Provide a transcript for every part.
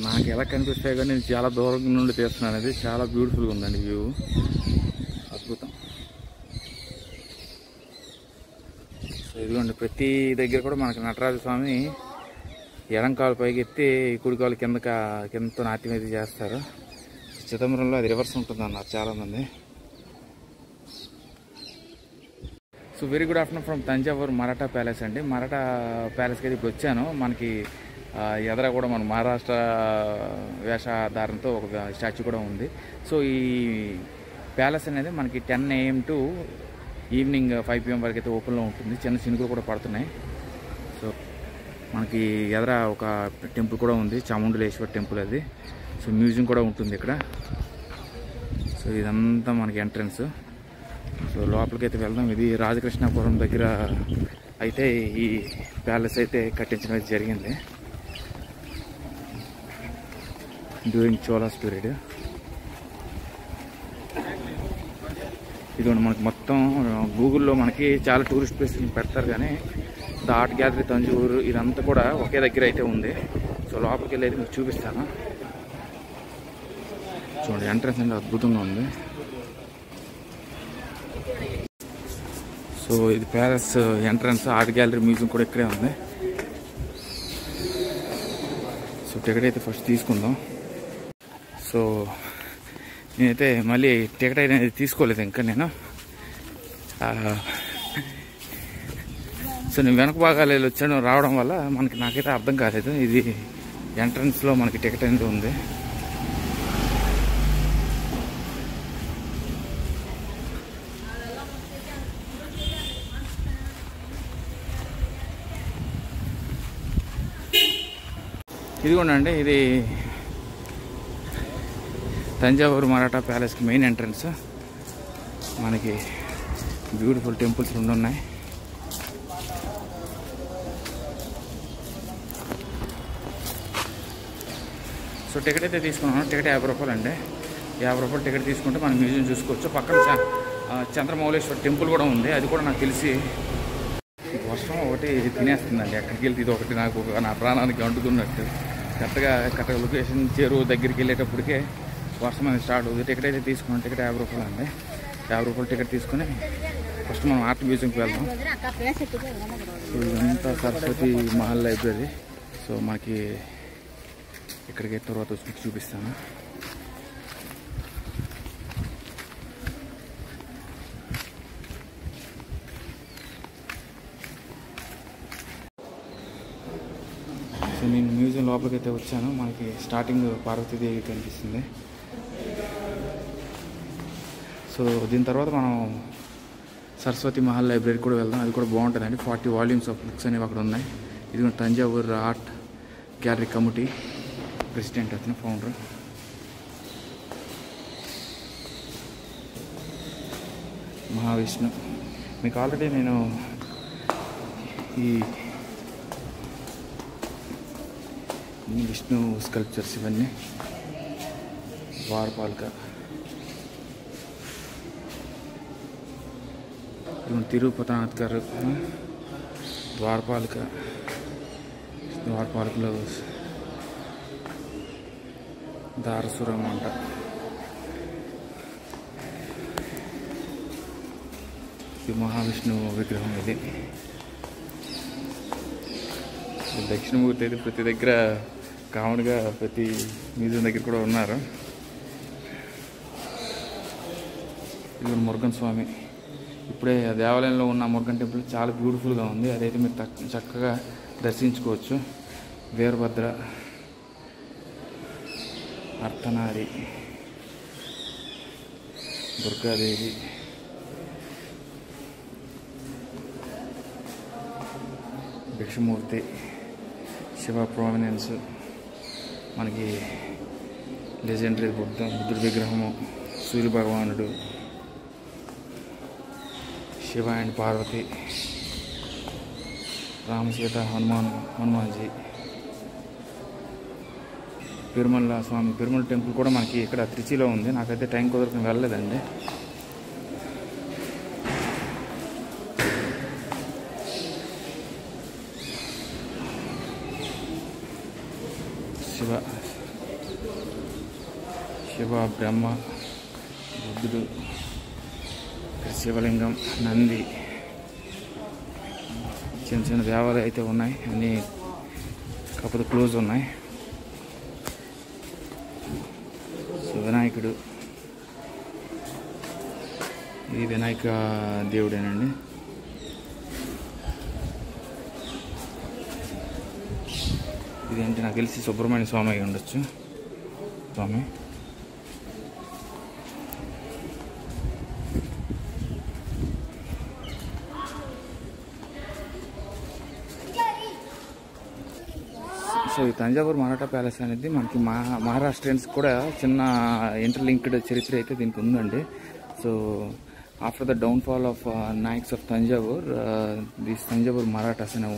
నాకు ఎలా కనిపిస్తాయి కానీ నేను చాలా దూరం నుండి తీస్తున్నాను. అది చాలా బ్యూటిఫుల్గా ఉందండి వ్యూ, అద్భుతం. సో ఇదిగోండి, ప్రతి దగ్గర కూడా మనకి నటరాజ స్వామి ఎడంకాలు పైకి ఎత్తి కుడికాలు కిందతో నాట్యం అయితే చేస్తారు. చిదంబరంలో అది రివర్స్ ఉంటుంది అన్నారు చాలామంది. So very good afternoon from Thanjavur Maratha palace అండి. మరాఠా ప్యాలెస్కి అయితే ఇప్పుడు వచ్చాను. మనకి ఎదర కూడా మన మహారాష్ట్ర వేషధారణతో ఒక స్టాచ్యూ కూడా ఉంది. సో ఈ ప్యాలెస్ అనేది మనకి 10 AM టు ఈవినింగ్ 5 PM వరకు అయితే ఓపెన్లో ఉంటుంది. చిన్న చినుకులు కూడా పడుతున్నాయి. సో మనకి ఎదర ఒక టెంపుల్ కూడా ఉంది, చాముండేశ్వర్ టెంపుల్ అది. సో మ్యూజియం కూడా ఉంటుంది ఇక్కడ. సో ఇదంతా మనకి ఎంట్రన్స్. సో లోపలికి అయితే వెళ్దాం. ఇది రాజకృష్ణాపురం దగ్గర అయితే ఈ ప్యాలెస్ అయితే కట్టించడం అయితే జరిగింది డ్యూరింగ్ చోళాస్ పీరియడ్. ఇదిగోండి, మనకి మొత్తం గూగుల్లో మనకి చాలా టూరిస్ట్ ప్లేసెస్ పెడతారు, కానీ ద ఆర్ట్ గ్యాలరీ తంజావూరు ఇదంతా కూడా ఒకే దగ్గర అయితే ఉంది. సో లోపలికి వెళ్ళి అయితే మీకు చూపిస్తాను. చూడండి, ఎంట్రన్స్ అంటే అద్భుతంగా ఉంది. సో ఇది palace entrance, art gallery, museum కూడా ఇక్కడే ఉంది. సో టికెట్ అయితే ఫస్ట్ తీసుకుందాం. సో నేనైతే మళ్ళీ టికెట్ అనేది తీసుకోలేదు ఇంకా నేను. సో నేను వెనక భాగాలు వచ్చాను రావడం వల్ల నాకైతే అర్థం కాలేదు. ఇది ఎంట్రన్స్లో మనకి టికెట్ అనేది ఉంది. ఇదిగోండి, ఇది తంజావూరు మరాఠా ప్యాలెస్కి మెయిన్ ఎంట్రన్స్. మనకి బ్యూటిఫుల్ టెంపుల్స్ 2 ఉన్నాయి. సో టికెట్ అయితే తీసుకున్నాను. టికెట్ 50 రూపాయలు అండి. 50 రూపాయలు టికెట్ తీసుకుంటే మనం మ్యూజియం చూసుకోవచ్చు. పక్కన చంద్రమౌళేశ్వర్ టెంపుల్ కూడా ఉంది. అది కూడా నాకు తెలిసి వర్షం ఒకటి తినేస్తుందండి. ఎక్కడికి వెళ్తే ఇది ఒకటి నాకు నా ప్రాణానికి అంటుకున్నట్టు. కరెక్ట్గా లొకేషన్ చెరువు దగ్గరికి వెళ్ళేటప్పటికే వర్షం అనేది స్టార్ట్ అవుతుంది. టికెట్ అయితే తీసుకున్నాం. టికెట్ 50 రూపాయలు అండి. 50 రూపాయలు టికెట్ తీసుకుని ఫస్ట్ మనం ఆర్ట్ మ్యూజియంకి వెళ్దాం. సో ఇదంతా సరస్వతి మహల్ లైబ్రరీ. సో మనకి ఇక్కడికి తర్వాత వచ్చి చూపిస్తాను. సో నేను మ్యూజియం లోపలికి అయితే వచ్చాను. మనకి స్టార్టింగ్ పార్వతీదేవి కనిపిస్తుంది. సో దీని తర్వాత మనం సరస్వతి మహల్ లైబ్రరీ కూడా వెళ్దాం. అది కూడా బాగుంటుందండి. 40 వాల్యూమ్స్ ఆఫ్ బుక్స్ అనేవి అక్కడ ఉన్నాయి. ఇది Thanjavur art gallery committee president, అతను ఫౌండర్. మహావిష్ణు మీకు ఆల్రెడీ నేను ఈ విష్ణు స్కల్ప్చర్స్ ఇవన్నీ ద్వారపాలక, తిరుపతినాథ్ గారు ద్వారపాలకలో దారసురం అంట. ఇది మహావిష్ణు విగ్రహం. ఇది దక్షిణమూర్తి అయితే ప్రతి దగ్గర కామన్గా ప్రతి మ్యూజియం దగ్గర కూడా ఉన్నారు. ఇది మురుగన్ స్వామి. ఇప్పుడే దేవాలయంలో ఉన్న మురుగన్ టెంపుల్ చాలా బ్యూటిఫుల్గా ఉంది. అదైతే మీరు చక్కగా దర్శించుకోవచ్చు. వీరభద్ర, అర్ధనారి, దుర్గాదేవి, భిక్షమూర్తి, శివ ప్రామినెన్స్, మనకి లెజెండరీ బుద్ధుడి విగ్రహము, సూర్య భగవానుడు, శివ అండ్ పార్వతి, రామసీత, హనుమాన్జీ, పెరుమల స్వామి. పెరుమల టెంపుల్ కూడా మనకి ఇక్కడ త్రిచిలో ఉంది. నాకైతే టైం కుదరకుండా వెళ్ళలేదండి. శివ శివ, బ్రహ్మ, బుద్ధుడు, శివలింగం, నంది, చిన్న చిన్న దేవాలయాలు అయితే ఉన్నాయి. అన్నీ కాకపోతే క్లోజ్ ఉన్నాయి. సో వినాయకుడు, ఇది వినాయక దేవుడేనండి. ఇదేంటి నాకు తెలిసి సుబ్రహ్మణ్య స్వామి అయి ఉండొచ్చు. స్వామి సో ఈ తంజావూరు మరాఠా ప్యాలెస్ అనేది మనకి మహారాష్ట్రియన్స్ కూడా చిన్న ఇంటర్లింక్డ్ చరిత్ర అయితే దీనికి ఉందండి. So after the downfall of Nayaks of Thanjavur, this Thanjavur Marathas అనే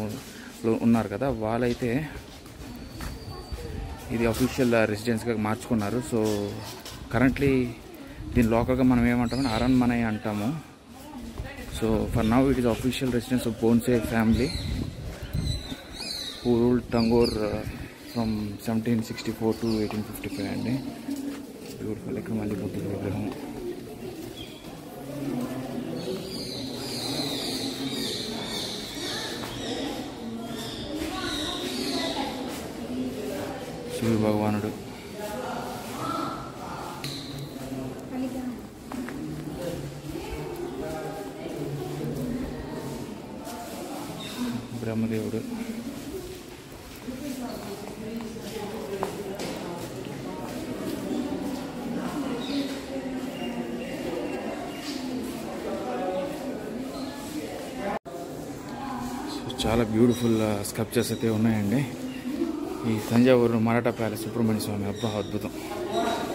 ఉన్నారు కదా, వాళ్ళైతే ఇది అఫీషియల్ రెసిడెన్స్గా మార్చుకున్నారు. సో కరెంట్లీ దీని లోకల్గా మనం ఏమంటామని అరణ్మనై అంటాము. So for now it is official residence of బోన్సే family who ruled Tanjore from 1764 to 1855 అండి. బ్యూటిఫుల్. ఇక్కడ మళ్ళీ బుద్ధుడి విగ్రహం. సూర్య భగవానుడు, బ్రహ్మదేవుడు, చాలా బ్యూటిఫుల్ స్కల్ప్చర్స్ అయితే ఉన్నాయండి. ఈ తంజావూరు మరాఠా ప్యాలెస్, సుబ్రహ్మణ్య స్వామి, అబ్బా అద్భుతం.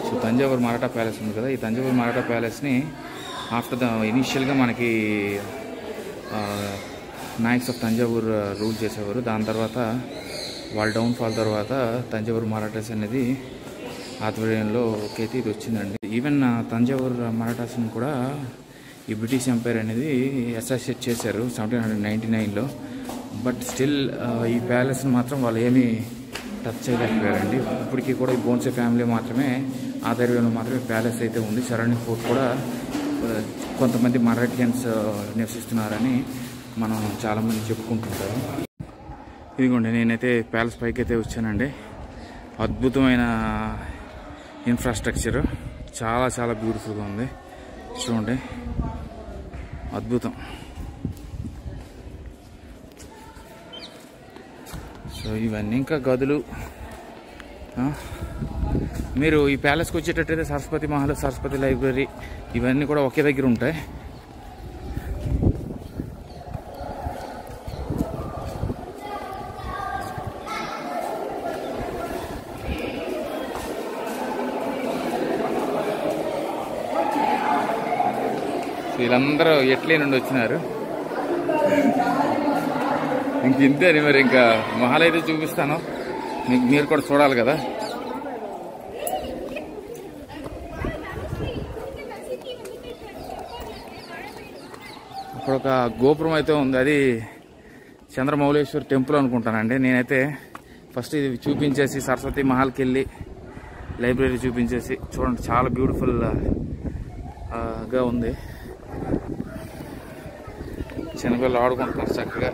సో తంజావూరు మరాఠా ప్యాలెస్ ఉంది కదా, ఈ తంజావూరు మరాఠా ప్యాలెస్ని ఆఫ్టర్ ద ఇనీషియల్గా మనకి నాయక్స్ ఆఫ్ తంజావూర్ రూల్ చేసేవారు. దాని తర్వాత వాళ్ళ డౌన్ఫాల్ తర్వాత తంజావూరు మరాఠాస్ అనేది ఆధ్వర్యంలోకి అయితే ఇది వచ్చిందండి. ఈవెన్ తంజావూరు మరాఠాస్ని కూడా ఈ బ్రిటిష్ ఎంపైర్ అనేది అసోసియేట్ చేశారు 1799లో. బట్ స్టిల్ ఈ ప్యాలెస్ని మాత్రం వాళ్ళు ఏమీ టచ్ చేయలేకపోయారండి. ఇప్పటికీ కూడా ఈ బోన్సే ఫ్యామిలీ మాత్రమే ఆధ్వర్యంలో మాత్రమే ప్యాలెస్ అయితే ఉంది. సరౌండింగ్ ఫోర్ట్ కూడా కొంతమంది మరాఠియన్స్ నివసిస్తున్నారని మనం చాలామంది చెప్పుకుంటుంటారు. ఇదిగోండి, నేనైతే ప్యాలెస్ పైకి అయితే వచ్చానండి. అద్భుతమైన ఇన్ఫ్రాస్ట్రక్చర్, చాలా చాలా బ్యూటిఫుల్గా ఉంది. చూడండి, అద్భుతం. సో ఇవన్నీ ఇంకా గదులు. మీరు ఈ ప్యాలెస్కి వచ్చేటట్టయితే సరస్వతి మహల్, సరస్వతి లైబ్రరీ ఇవన్నీ కూడా ఒకే దగ్గర ఉంటాయి. వీళ్ళందరూ ఎట్లీ నుండి వచ్చినారు. ఇంక ఇంతే. మరి ఇంకా మహల్ అయితే చూపిస్తాను మీకు, మీరు కూడా చూడాలి కదా. అక్కడ ఒక గోపురం అయితే ఉంది, అది చంద్రమౌళేశ్వర్ టెంపుల్ అనుకుంటానండి. నేనైతే ఫస్ట్ ఇది చూపించేసి సరస్వతి మహల్కి వెళ్ళి లైబ్రరీ చూపించేసి, చూడండి చాలా బ్యూటిఫుల్ గా ఉంది. చిన్నపిల్లలు ఆడుకుంటున్నారు చక్కగా.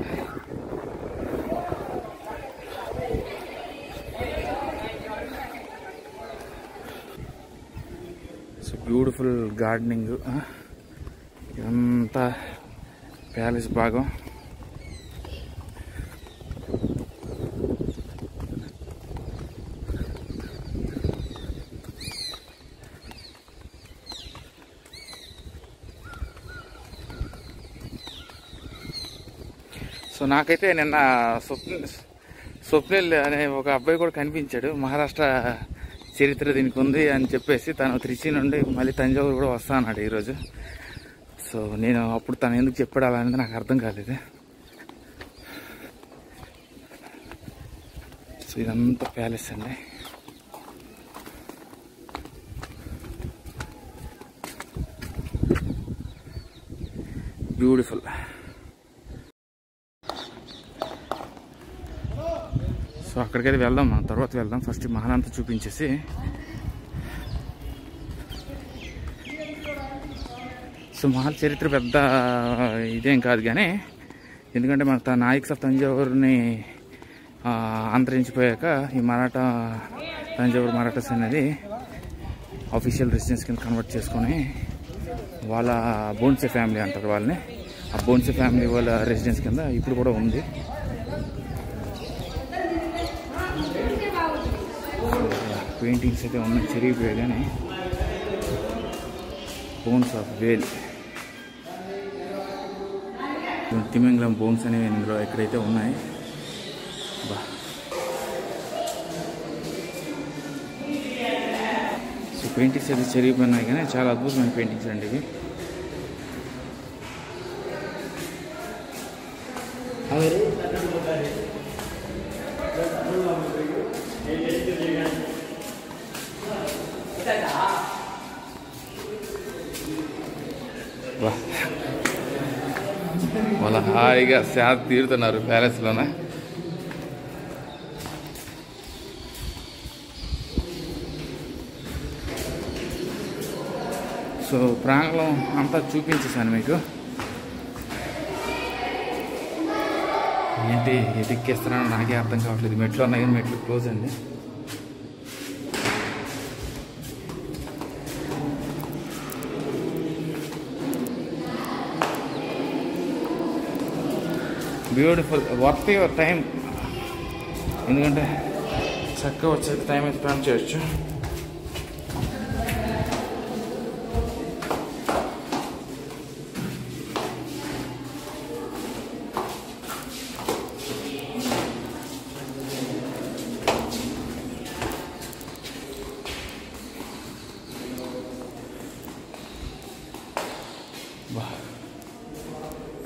So beautiful gardening. ఇదంతా ప్యాలెస్ భాగం. సో నాకైతే నిన్న స్వప్నిల్ అనే ఒక అబ్బాయి కూడా కనిపించాడు. మహారాష్ట్ర చరిత్ర దీనికి ఉంది అని చెప్పేసి తను త్రిచి నుండి మళ్ళీ తంజావూరు కూడా వస్తా అన్నాడు ఈరోజు. సో నేను అప్పుడు తను ఎందుకు చెప్పాడు అలా అనేది నాకు అర్థం కాలేదు. సో ఇదంతా ప్యాలెస్ అండి. బ్యూటిఫుల్. సో అక్కడికైతే వెళ్దాం, మనం తర్వాత వెళ్దాం. ఫస్ట్ మహల్ అంతా చూపించేసి. సో మహల్ చరిత్ర పెద్ద ఇదేం కాదు కానీ, ఎందుకంటే మన నాయక్స్ ఆఫ్ తంజావూరుని అంతరించిపోయాక ఈ తంజావూరు మరాఠాస్ అనేది ఆఫీషియల్ రెసిడెన్స్ కింద కన్వర్ట్ చేసుకొని వాళ్ళ బోన్సే ఫ్యామిలీ అంటారు వాళ్ళని, ఆ బోన్సే ఫ్యామిలీ వాళ్ళ రెసిడెన్స్ కింద ఇప్పుడు కూడా ఉంది. పెయింటింగ్స్ అయితే ఉన్నాయి, చెరిగిపోయాయి కానీ బోన్స్ ఆఫ్ వేల్, తిమింగలం బోన్స్ అనేవి ఇందులో ఎక్కడైతే ఉన్నాయి. బా సో పెయింటింగ్స్ అయితే చెరిగిపోయినాయి కానీ చాలా అద్భుతమైన పెయింటింగ్స్ అండి ఇవి. వాళ్ళ హాయిగా శాత తీరుతున్నారు ప్యాలెస్లోనే. సో ప్రాంగణం అంతా చూపించేసాను మీకు. ఏంటి ఎదిక్కేస్తున్నాను నాకే అర్థం కావట్లేదు. మెట్లు ఉన్నాయి కానీ మెట్లు క్లోజ్ అండి. Beautiful, worth your time. ఎందుకంటే చక్కగా వచ్చే టైం అయితే స్పెండ్ చేయొచ్చు.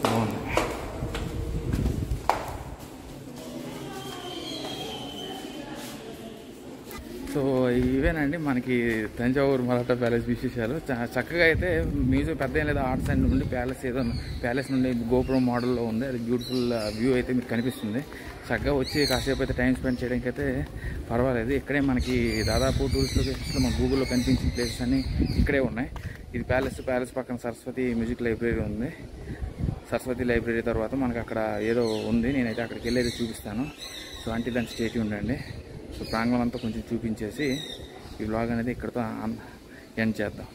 బాగుంది. సో ఇవేనండి మనకి తంజావూరు మరాఠా ప్యాలెస్ విశేషాలు. చక్కగా అయితే మ్యూజియం పెద్ద ఏం లేదా, ఆర్ట్స్ అండ్ నుండి ప్యాలెస్ నుండి గోపురం మోడల్లో ఉంది. అది బ్యూటిఫుల్ వ్యూ అయితే మీకు కనిపిస్తుంది. చక్కగా వచ్చి కాసేపు అయితే టైం స్పెండ్ చేయడానికి అయితే పర్వాలేదు. ఇక్కడే మనకి దాదాపు టూరిస్ట్ లొకేషన్స్లో మన గూగుల్లో కనిపించిన ప్లేసెస్ అన్నీ ఇక్కడే ఉన్నాయి. ఇది ప్యాలెస్ పక్కన సరస్వతి మ్యూజిక్ లైబ్రరీ ఉంది. సరస్వతి లైబ్రరీ తర్వాత మనకు అక్కడ ఏదో ఉంది, నేనైతే అక్కడికి వెళ్ళి అయితే చూపిస్తాను. సో అంటే దాని స్టేట్ ఉండండి. సో ప్రాంగణం అంతా కొంచెం చూపించేసి ఈ వ్లాగ్ అనేది ఇక్కడితో ఎండ్ చేద్దాం.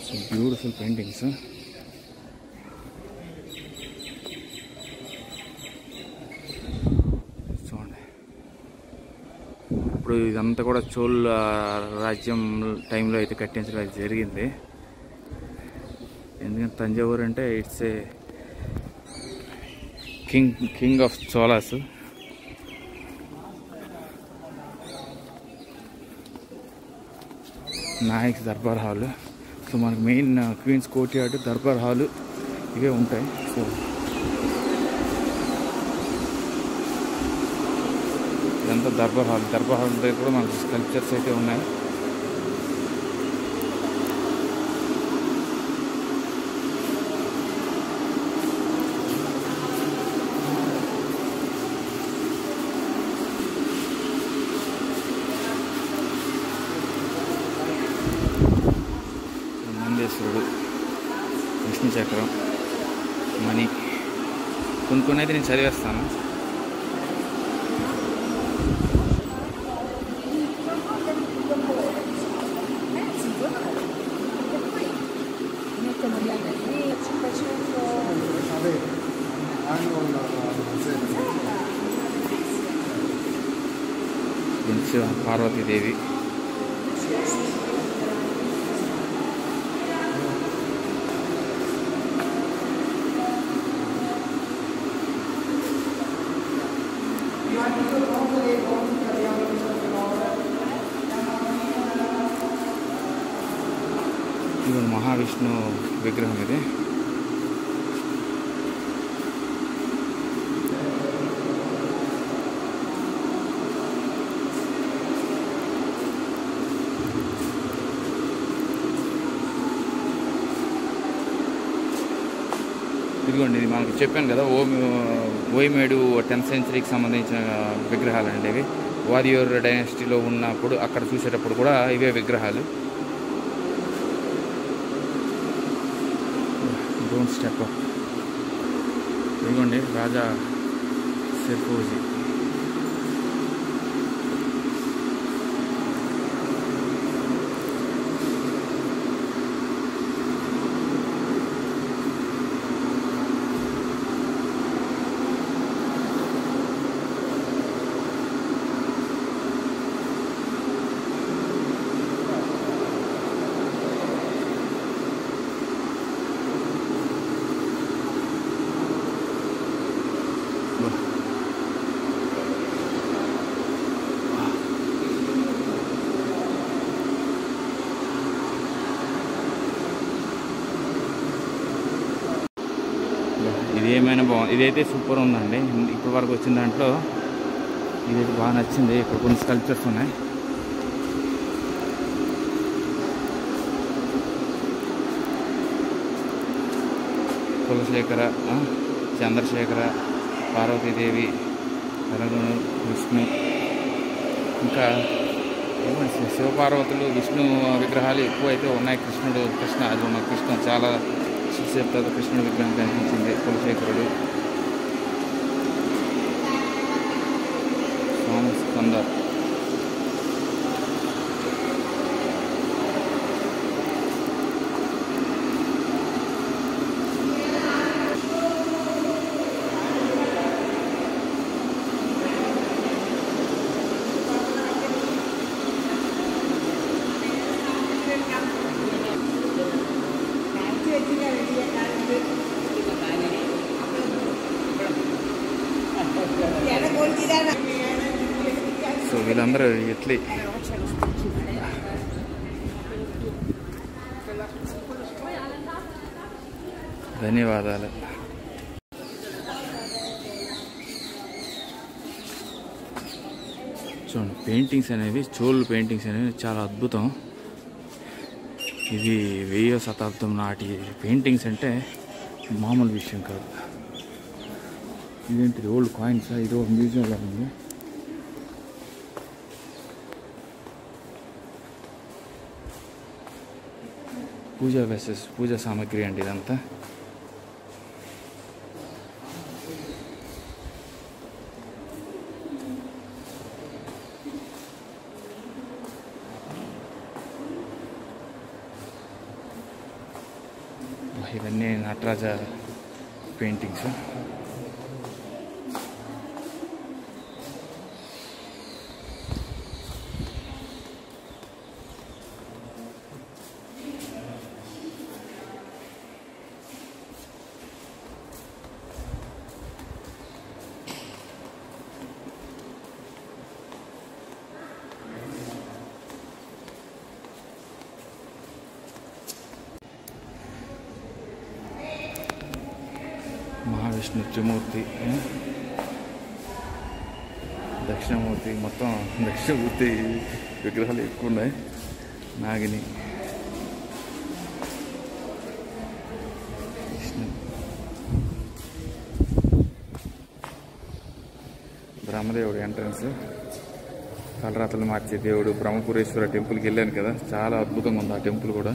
So beautiful paintings. ఇప్పుడు ఇదంతా కూడా చోళ రాజ్యం టైంలో అయితే కట్టించడం అయితే జరిగింది. ఎందుకంటే తంజావూరు అంటే it's a king of Cholas. Nayaks durbar hall. So మనకు main queen's courtyard, durbar hall ఇవే ఉంటాయి. సో ఇదంతా దర్బార్ హాల్ దగ్గర కూడా మనకు స్కల్ప్చర్స్ అయితే ఉన్నాయి. నందేశ్వరుడు, విష్ణు చక్రం, మణి, కొన్ని అయితే నేను చదివేస్తాను. పార్వతీదేవి, ఇది మహావిష్ణు విగ్రహం. ఇది ఇదిగోండి, ఇది మనకు చెప్పాను కదా, ఓయిమేడు 10th సెంచరీకి సంబంధించిన విగ్రహాలు అండి ఇవి. వారియర్ డైనాసిటీలో ఉన్నప్పుడు అక్కడ చూసేటప్పుడు కూడా ఇవే విగ్రహాలు. Don't step up. ఇదిగోండి రాజా షెర్ఫోజీ. ఇది ఏమైనా బాగుంది, ఇదైతే సూపర్ ఉందండి. ఇప్పటి వరకు వచ్చిన దాంట్లో ఇదైతే బాగా నచ్చింది. ఇక్కడ కొన్ని స్కల్ప్చర్స్ ఉన్నాయి. కులశేఖర, చంద్రశేఖర, పార్వతీదేవి, రఘును, విష్ణు, ఇంకా శివపార్వతులు, విష్ణు విగ్రహాలు ఎక్కువ అయితే ఉన్నాయి. కృష్ణ అది ఉన్న కృష్ణ చాలా సేపు తర్వాత కృష్ణుడి విగ్రహం కనిపించింది. కులశేఖరుడు, స్వామి స్కందర్. సో వీళ్ళందరూ ఇట్లీ. ధన్యవాదాలు. చూడండి, పెయింటింగ్స్ అనేవి, చోళ పెయింటింగ్స్ అనేవి చాలా అద్భుతం. ఇది 10వ శతాబ్దం నాటి పెయింటింగ్స్ అంటే మామూలు విషయం కాదు. ఇదేంటిది, ఓల్డ్ కాయిన్స్. ఇది ఒక మ్యూజియంలో ఉంది. పూజా సామాగ్రి అండి ఇదంతా. ఇవన్నీ నటరాజ పెయింటింగ్స్. మహావిష్ణు, త్రిమూర్తి, దక్షిణమూర్తి, మొత్తం దక్షిణమూర్తి విగ్రహాలు ఎక్కువ ఉన్నాయి. నాగిని, విష్ణు, బ్రహ్మదేవుడు ఎంట్రన్స్, తలరాతలు మార్చే దేవుడు. బ్రహ్మపురేశ్వర టెంపుల్కి వెళ్ళాను కదా, చాలా అద్భుతంగా ఉంది ఆ టెంపుల్ కూడా.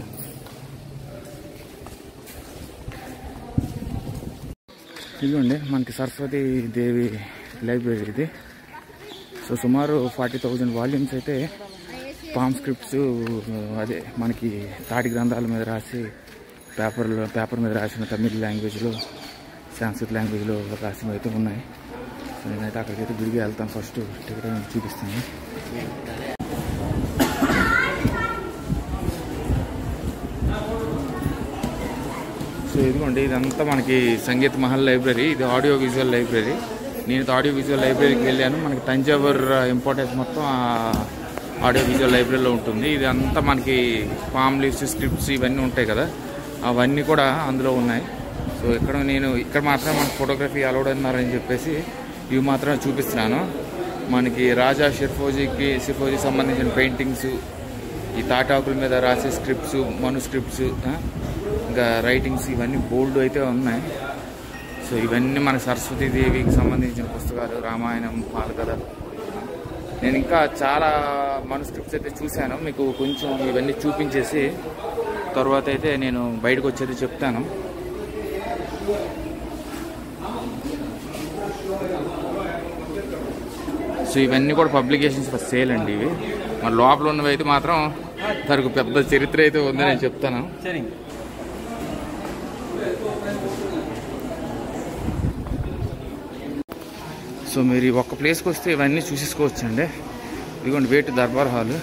ఇదిగోండి మనకి సరస్వతి దేవి లైబ్రరీ ఇది. సో సుమారు 40,000 వాల్యూమ్స్ అయితే పామ్ స్క్రిప్ట్స్, అదే మనకి తాటి గ్రంథాల మీద రాసి పేపర్ మీద రాసిన తమిళ్ లాంగ్వేజ్లో, సంస్కృత్ లాంగ్వేజ్లో రాసినవి అయితే ఉన్నాయి. సో నేనైతే అక్కడికైతే గుడికి వెళ్తాను. ఫస్ట్ టికెట్ అనేది చూపిస్తాను. సో ఇదిగోండి, ఇదంతా మనకి సంగీత్ మహల్ లైబ్రరీ. ఇది ఆడియో విజువల్ లైబ్రరీ. నేను ఆడియో విజువల్ లైబ్రరీకి వెళ్ళాను. మనకి తంజావూర్ ఇంపార్టెన్స్ మొత్తం ఆడియో విజువల్ లైబ్రరీలో ఉంటుంది. ఇది అంతా మనకి పామ్ లీవ్స్, స్క్రిప్ట్స్ ఇవన్నీ ఉంటాయి కదా, అవన్నీ కూడా అందులో ఉన్నాయి. సో ఇక్కడ మాత్రం మనకి ఫోటోగ్రఫీ అలౌడ్ అన్నారని చెప్పేసి ఇవి మాత్రం చూపిస్తున్నాను. మనకి రాజా షెర్ఫోజీకి సంబంధించిన పెయింటింగ్స్, ఈ తాటాకుల మీద రాసే స్క్రిప్ట్స్, మను స్క్రిప్ట్స్, ఇంకా రైటింగ్స్, ఇవన్నీ బోల్డ్ అయితే ఉన్నాయి. సో ఇవన్నీ మన సరస్వతీదేవికి సంబంధించిన పుస్తకాలు, రామాయణం, పాలకథ. నేను ఇంకా చాలా మాన్యుస్క్రిప్ట్స్ అయితే చూశాను, మీకు కొంచెం ఇవన్నీ చూపించేసి తర్వాత అయితే నేను బయటకు వచ్చేది చెప్తాను. సో ఇవన్నీ కూడా పబ్లికేషన్స్ ఫర్ సేల్ అండి. ఇవి మన లోపల ఉన్నవి అయితే మాత్రం తనకు పెద్ద చరిత్ర అయితే ఉందని నేను చెప్తాను. సో మీరు ఈ ఒక్క ప్లేస్కి వస్తే ఇవన్నీ చూసేసుకోవచ్చు అండి. ఇదిగోండి వేటి దర్బార్ హాల్.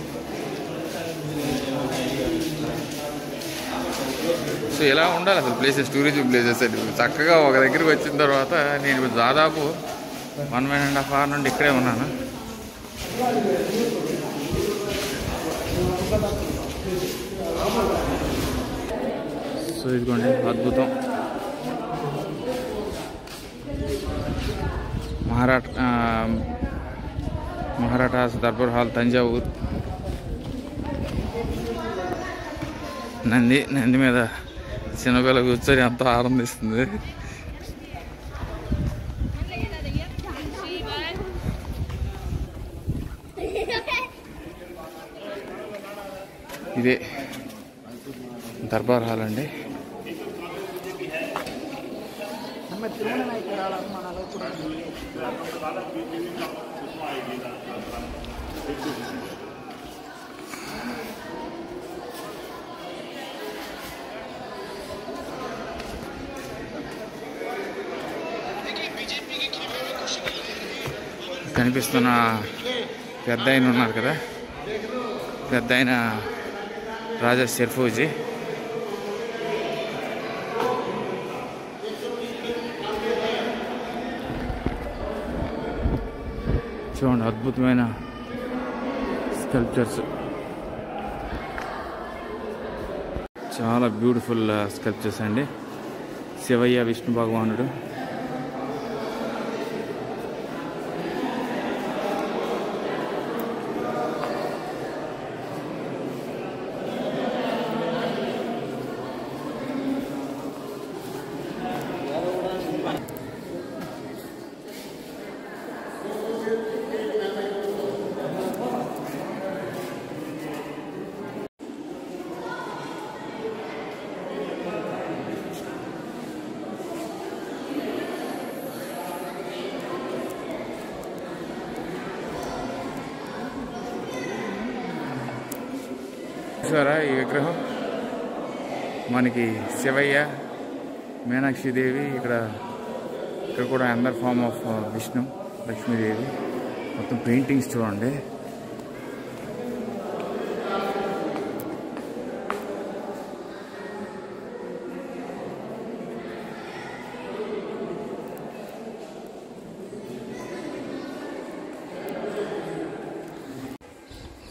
సో ఎలా ఉండాలి అసలు ప్లేసెస్, టూరిజం ప్లేసెస్ అండి. చక్కగా ఒక దగ్గరికి వచ్చిన తర్వాత నేను దాదాపు 1.5 hours నుండి ఇక్కడే ఉన్నాను. సో ఇదిగోండి అద్భుతం. మహారాఠాస్ దర్బార్ హాల్, తంజావూర్. నంది మీద చిన్నపిల్ల కూర్చొని ఎంతో ఆనందిస్తుంది. ఇదే దర్బార్ హాల్ అండి. కనిపిస్తున్న పెద్ద ఆయన ఉన్నారు కదా, పెద్ద ఆయన రాజా షర్ఫోజీ. చూడండి అద్భుతమైన స్కల్ప్చర్స్, చాలా బ్యూటిఫుల్ స్కల్ప్చర్స్ అండి. శివయ్య, విష్ణు భగవానుడు. చూసారా ఈ విగ్రహం? మనకి శివయ్య, మీనాక్షిదేవి, ఇక్కడ కూడా అందర్ ఫార్మ్ ఆఫ్ విష్ణు, లక్ష్మీదేవి. మొత్తం పెయింటింగ్స్ చూడండి.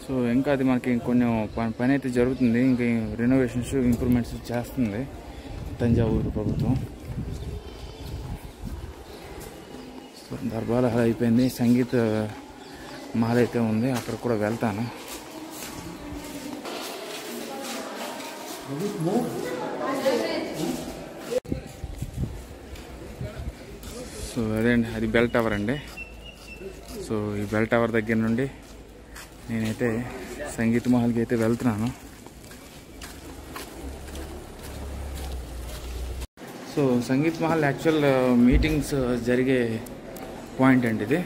సో ఇంకా అది మనకి కొన్ని పని అయితే జరుగుతుంది, ఇంకా రెనోవేషన్స్, ఇంప్రూవ్మెంట్స్ చేస్తుంది తంజావూరు ప్రభుత్వం. సో దర్బార్ హాల్ అయిపోయింది, సంగీత మహల్ అయితే ఉంది, అక్కడ కూడా వెళ్తాను. సో అదేండి, అది బెల్ టవర్ అండి. సో ఈ బెల్ టవర్ దగ్గర నుండి నేనైతే సంగీత మహల్కి అయితే వెళ్తున్నాను. So sangeet Mahal actual meetings జరిగే పాయింట్ అండి ఇది.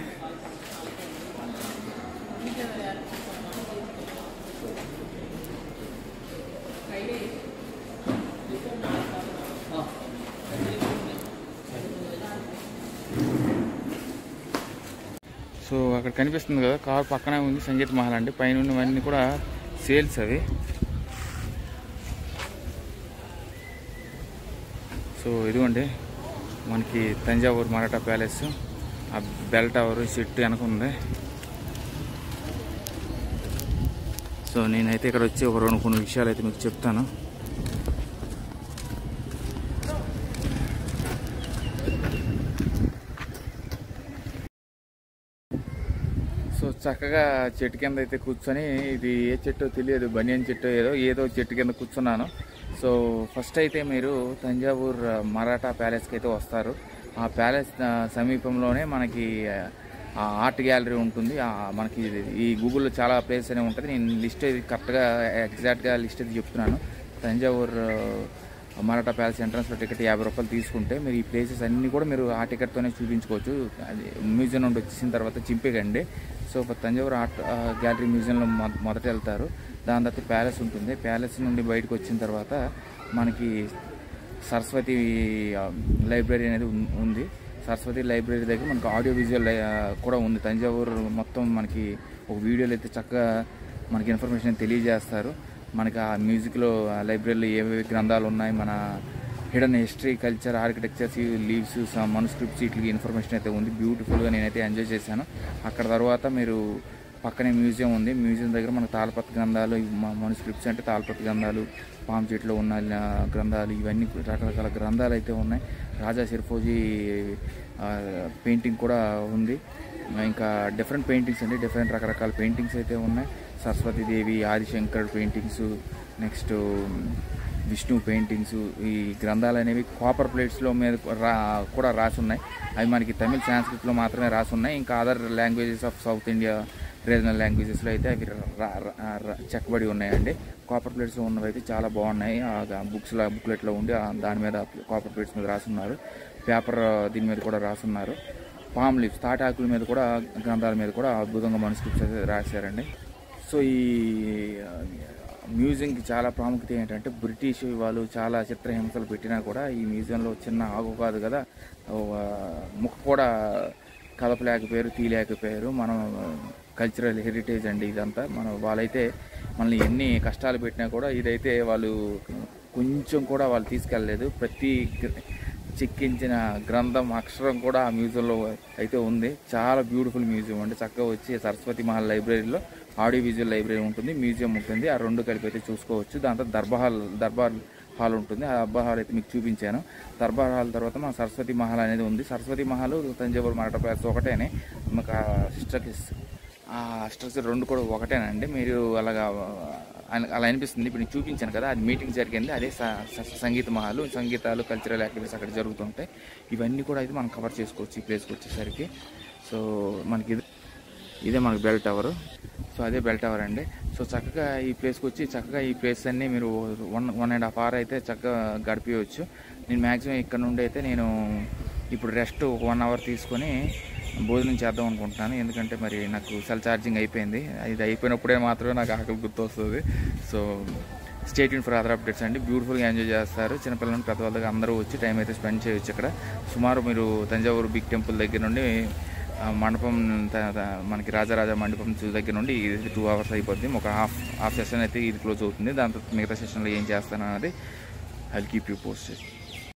సో అక్కడ కనిపిస్తుంది కదా, కార్ పక్కనే ఉంది సంగీత మహల్ అండి. పైన ఉన్నవన్నీ కూడా సేల్స్ అవి. సో ఇదిగోండి మనకి తంజావూరు మరాఠా ప్యాలెస్, ఆ బెల్ టవర్ చెట్టు వెనక ఉంది. సో నేనైతే ఇక్కడ వచ్చి ఒక కొన్ని విషయాలు అయితే మీకు చెప్తాను. సో చక్కగా చెట్టు కింద అయితే కూర్చొని, ఇది ఏ చెట్టో తెలియదు, బనియన్ చెట్టు ఏదో చెట్టు కింద కూర్చున్నాను. సో ఫస్ట్ అయితే మీరు తంజావూర్ మరాఠా ప్యాలెస్కి అయితే వస్తారు. ఆ ప్యాలెస్ సమీపంలోనే మనకి ఆర్ట్ గ్యాలరీ ఉంటుంది. మనకి ఈ గూగుల్లో చాలా ప్లేస్ అనేవి ఉంటుంది. నేను లిస్ట్ ఇది కరెక్ట్గా ఎగ్జాక్ట్గా లిస్ట్ అయితే చెప్తున్నాను. తంజావూరు మరాఠా ప్యాలెస్ ఎంట్రన్స్లో టికెట్ 50 రూపాయలు తీసుకుంటే మీరు ఈ ప్లేసెస్ అన్నీ కూడా మీరు ఆ టికెట్తోనే చూపించుకోవచ్చు. అది మ్యూజియం నుండి వచ్చేసిన తర్వాత చింపేగండి. సో తంజావూరు ఆర్ట్ గ్యాలరీ మ్యూజియంలో మొదట వెళ్తారు. దాని తర్వాత ప్యాలెస్ ఉంటుంది. ప్యాలెస్ నుండి బయటకు వచ్చిన తర్వాత మనకి సరస్వతి లైబ్రరీ అనేది ఉంది. సరస్వతి లైబ్రరీ దగ్గర మనకు ఆడియో విజువల్ కూడా ఉంది. తంజావూరు మొత్తం మనకి ఒక వీడియోలో అయితే చక్కగా మనకి ఇన్ఫర్మేషన్ తెలియజేస్తారు. మనకి ఆ మ్యూజిక్లో లైబ్రరీలో ఏవేవి గ్రంథాలు ఉన్నాయి, మన hidden history, culture, architectures, leaves, manuscripts, వీటికి ఇన్ఫర్మేషన్ అయితే ఉంది. బ్యూటిఫుల్గా నేనైతే ఎంజాయ్ చేశాను. అక్కడ తర్వాత మీరు పక్కనే మ్యూజియం ఉంది. మ్యూజియం దగ్గర మనకు తాళపత్ర గ్రంథాలు, మనుస్క్రిప్ట్స్ అంటే తాళపత్ర గ్రంథాలు, పామ్ చెట్లో ఉన్న గ్రంథాలు, ఇవన్నీ రకరకాల గ్రంథాలు అయితే ఉన్నాయి. రాజా సిర్ఫోజీ పెయింటింగ్ కూడా ఉంది. ఇంకా డిఫరెంట్ పెయింటింగ్స్ అండి, డిఫరెంట్ రకరకాల పెయింటింగ్స్ అయితే ఉన్నాయి. Saraswatidevi, Adishankar paintings, next Vishnu paintings. ఈ గ్రంథాలు అనేవి కాపర్ ప్లేట్స్లో మీద కూడా రాసి ఉన్నాయి. అవి మనకి తమిళ్, సాంస్క్రిట్లో మాత్రమే రాసి ఉన్నాయి. ఇంకా other languages of south India regional లాంగ్వేజెస్లో అయితే అవి చెక్కబడి ఉన్నాయండి. కాపర్ ప్లేట్స్లో ఉన్నవి అయితే చాలా బాగున్నాయి. బుక్లెట్లో ఉండి దాని మీద కాపర్ ప్లేట్స్ మీద రాసున్నారు. పేపర్ దీని మీద కూడా రాసున్నారు. పామ్ లీవ్స్, తాటాకుల మీద కూడా, గ్రంథాల మీద కూడా అద్భుతంగా మనుస్క్రిప్ట్స్ అయితే రాశారండి. సో ఈ మ్యూజియంకి చాలా ప్రాముఖ్యత ఏంటంటే, బ్రిటిష్ వాళ్ళు చాలా చిత్రహింసలు పెట్టినా కూడా ఈ మ్యూజియంలో చిన్న ఆగు కాదు కదా, ముక్క కూడా కదపలేకపోయారు, తీయలేకపోయారు. మనం కల్చరల్ హెరిటేజ్ అండి ఇదంతా. వాళ్ళైతే మనల్ని ఎన్ని కష్టాలు పెట్టినా కూడా ఇదైతే వాళ్ళు కొంచెం కూడా వాళ్ళు తీసుకెళ్ళలేదు. ప్రతి చెక్కించిన గ్రంథం, అక్షరం కూడా ఆ మ్యూజియంలో అయితే ఉంది. చాలా బ్యూటిఫుల్ మ్యూజియం అండి. చక్కగా వచ్చి సరస్వతి మహల్ లైబ్రరీలో ఆడియో విజువల్ లైబ్రరీ ఉంటుంది, మ్యూజియం ఉంటుంది. ఆ రెండు కలిపి అయితే చూసుకోవచ్చు. దాంతో దర్బార్ హాల్ ఉంటుంది. ఆ దర్బార్ హాల్ అయితే మీకు చూపించాను. దర్బార్ హాల్ తర్వాత మన సరస్వతి మహల్ అనేది ఉంది. సరస్వతి మహల్ తంజావూరు మరాఠా ప్యాలెస్ ఒకటేనే. మాకు ఆ స్ట్రక్చర్ రెండు కూడా ఒకటేనండి. మీరు అలా అనిపిస్తుంది. ఇప్పుడు నేను చూపించాను కదా, అది మీటింగ్ జరిగింది. అదే సంగీత మహల్. సంగీతాలు, కల్చరల్ యాక్టివిటీస్ అక్కడ జరుగుతుంటాయి. ఇవన్నీ కూడా అయితే మనం కవర్ చేసుకోవచ్చు ఈ ప్లేస్కి వచ్చేసరికి. సో మనకి ఇదే మనకి బెల్ టవర్. సో అదే బెల్ టవర్ అండి. సో చక్కగా ఈ ప్లేస్కి వచ్చి చక్కగా ఈ ప్లేస్ అన్నీ మీరు 1.5 hour అయితే చక్కగా గడిపించవచ్చు. నేను మ్యాక్సిమం ఇక్కడ నుండి అయితే నేను ఇప్పుడు రెస్ట్ 1 hour తీసుకొని భోజనం చేద్దాం అనుకుంటున్నాను. ఎందుకంటే మరి నాకు సెల్ ఛార్జింగ్ అయిపోయింది. ఇది అయిపోయినప్పుడే మాత్రమే నాకు ఆకలి గుర్తు వస్తుంది. So stay tune for other updates అండి. బ్యూటిఫుల్గా ఎంజాయ్ చేస్తారు. చిన్నపిల్లల నుండి పెద్దవాళ్ళ దగ్గర అందరూ వచ్చి టైం అయితే స్పెండ్ చేయొచ్చు. ఇక్కడ సుమారు మీరు తంజావూరు బిగ్ టెంపుల్ దగ్గర నుండి మండపం, మనకి రాజరాజ మండపం దగ్గర నుండి ఇది 2 hours అయిపోద్ది. ఒక హాఫ్ సెషన్ అయితే ఇది క్లోజ్ అవుతుంది. దాంతో మిగతా సెషన్లో ఏం చేస్తాను అన్నది I will keep you posted.